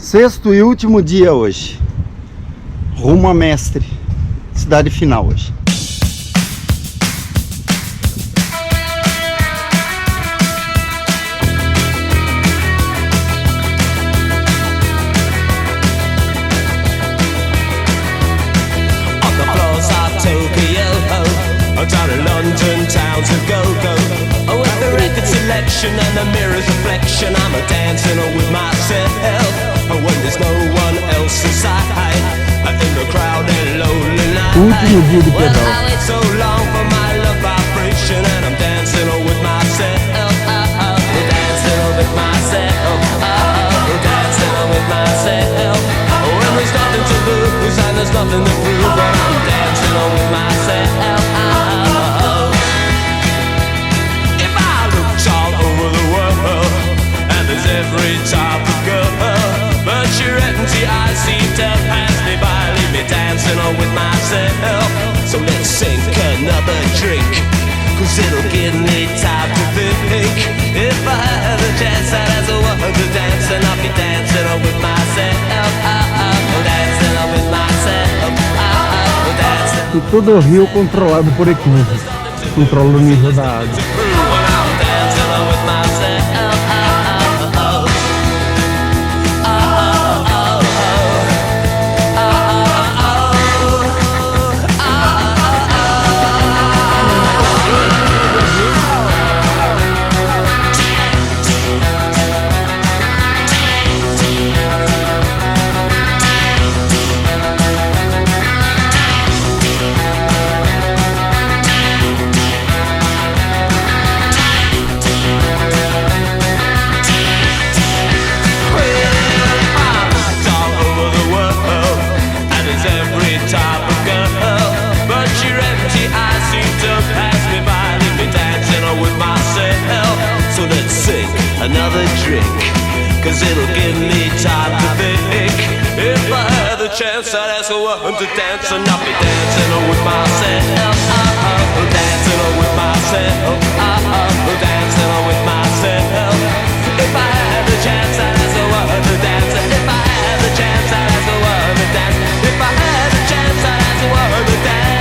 Sexto e último dia hoje. Rumo a Mestre, cidade final hoje. Down in London town to go with the record selection and the mirror's reflection. I'm a dancing with myself when there's no one else inside in the crowded lonely night. Well, I wait so long for my love vibration and I'm dancing with myself. Dancing with myself. Dancing with myself. When there's nothing to lose and there's nothing to prove, but I'm dancing with myself. Every type of girl, but your empty eyes seem to pass me by, leave me dancing on with myself. So let's sink another drink, cause it'll give me time to think. If I had a chance, I'd ask a woman to dance, and I'll be dancing on with myself. Dancing on with myself. E todo o rio controlado por equipes, controla o nível da água. Another drink, cause it'll give me time to think. If I had the chance, I'd ask a woman to dance, and I'll be dancing with myself. Dancing with myself. Dancing with myself. If I had the chance, I'd ask a woman to dance. If I had the chance, I'd ask a woman to dance. If I had the chance, I'd ask a woman to dance.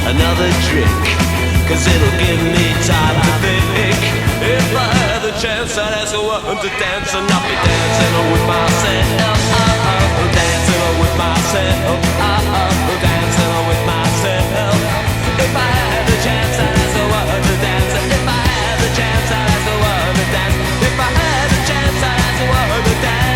Another drink, cause it'll give me time to think. If I had the chance, I'd ask a woman to dance, and I'll be dancing with myself. Dancing with myself. Dancing with myself. If I had the chance, I'd ask a woman to dance. If I had the chance, I'd ask a woman to dance. If I had the chance, I'd ask a woman to dance.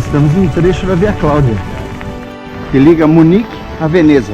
Estamos em um trecho da Via Cláudia, que liga Munique a Veneza.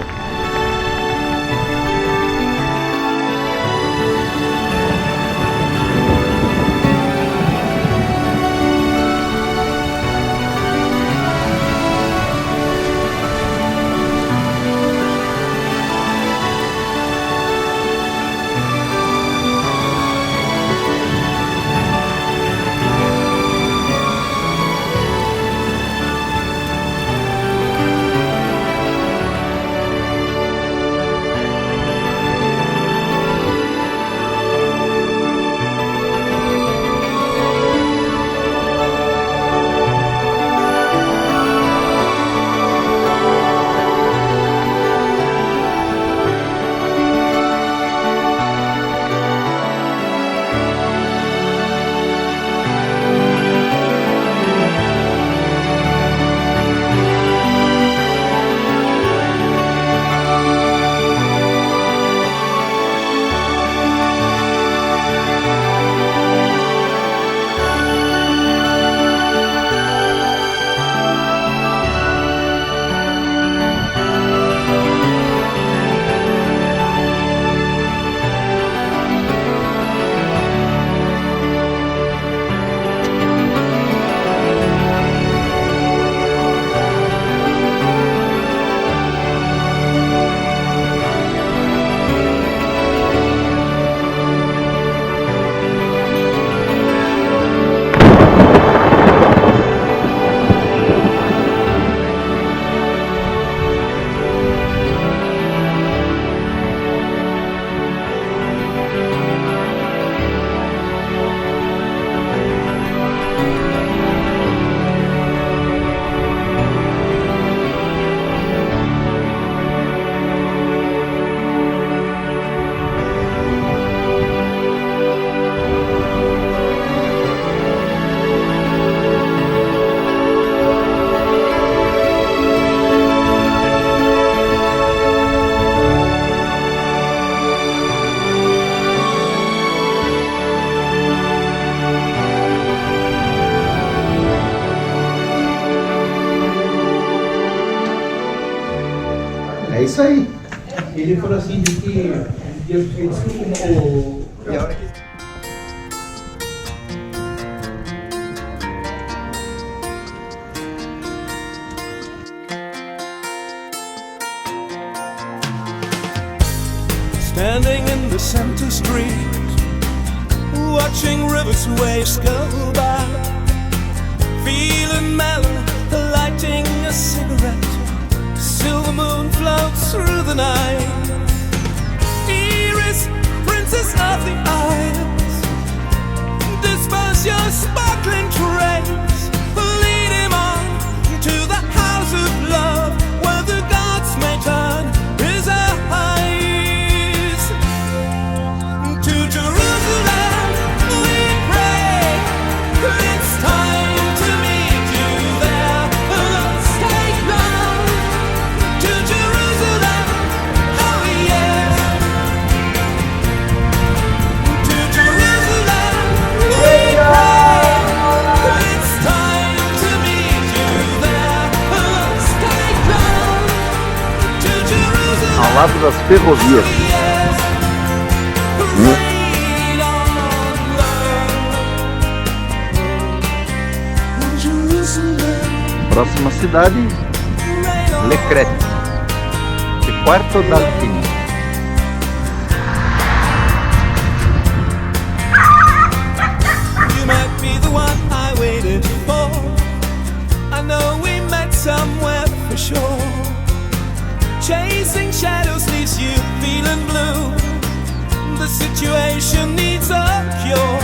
É isso aí. Ele falou assim de que ele disse que o Standing in the center street, watching rivers waves go by, feeling mellow, lighting a cigarette. Silver moon floats through the night. Iris, princess of the Isles, disperse your sparkling trays. Lead him on to the house of love, where the gods may turn his eyes. To Jerusalem we pray, it's time to meet you there. Let's take love to Jerusalem, oh yeah. To Jerusalem we pray, it's time to meet you there. Let's take love to Jerusalem, Ao lado das ferrovias. rain on love. Jerusalem, Próxima cidade, rain on Le Crête, de Quarto d'Alpine. You might be the one I waited for. I know we met somewhere for sure. Chasing shadows leaves you feeling blue. The situation needs a cure.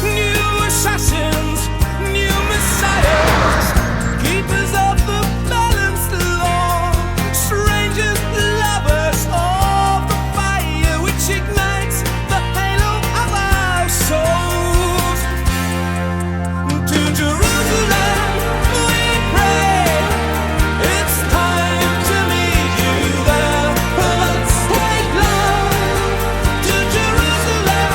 New assassins, new messiahs, keepers of the balanced law, strangers, lovers of the fire which ignites the halo of our souls. To Jerusalem we pray, it's time to meet you there. Let's take love to Jerusalem,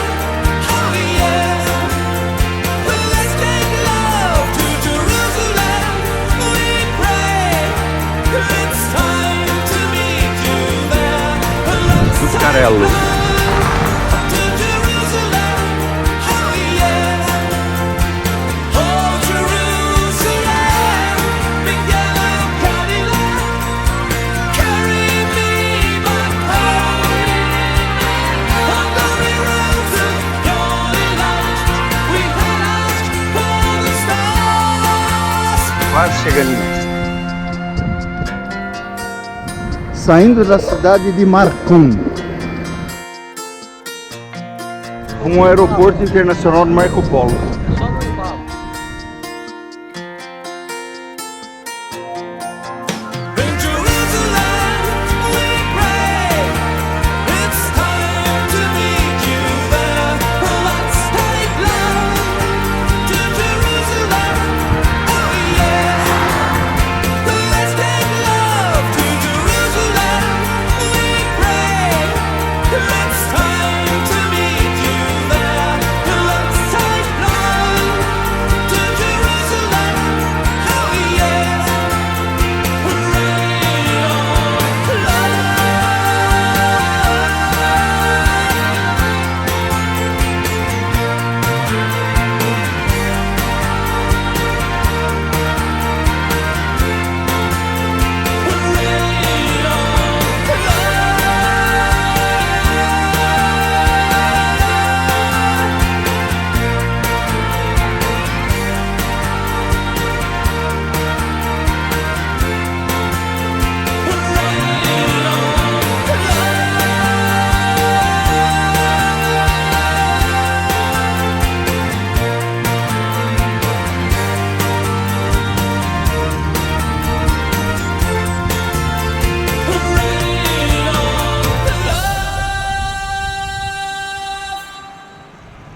saindo da cidade de Marcum, com o aeroporto internacional de Marco Polo.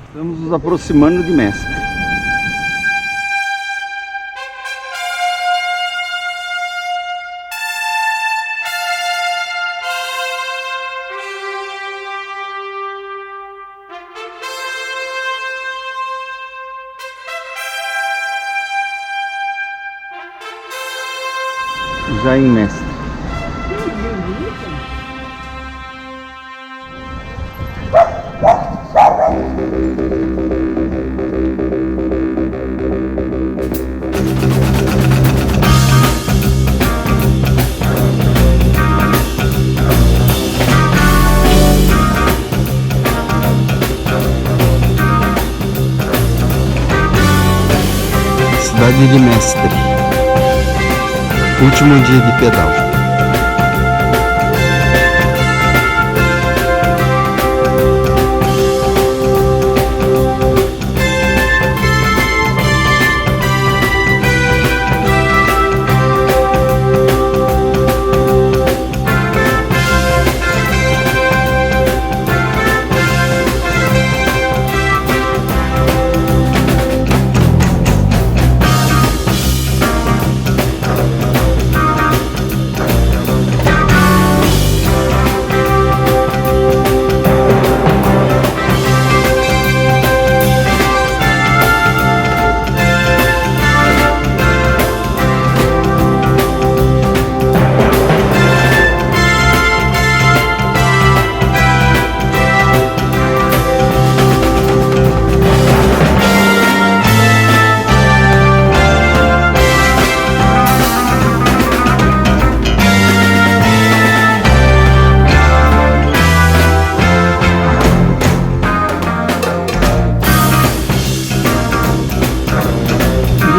Estamos nos aproximando de Mestre. Já em Mestre. Cidade de Mestre. Último dia de pedal.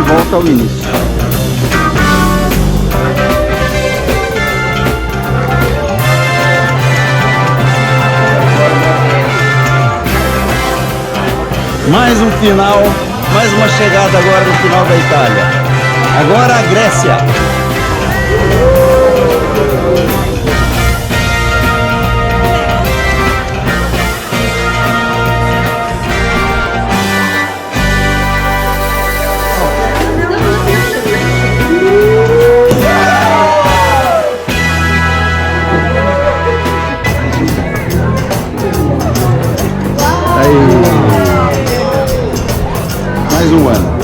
Volta ao início. Mais um final, mais uma chegada agora no final da Itália. Agora a Grécia. Mais um ano.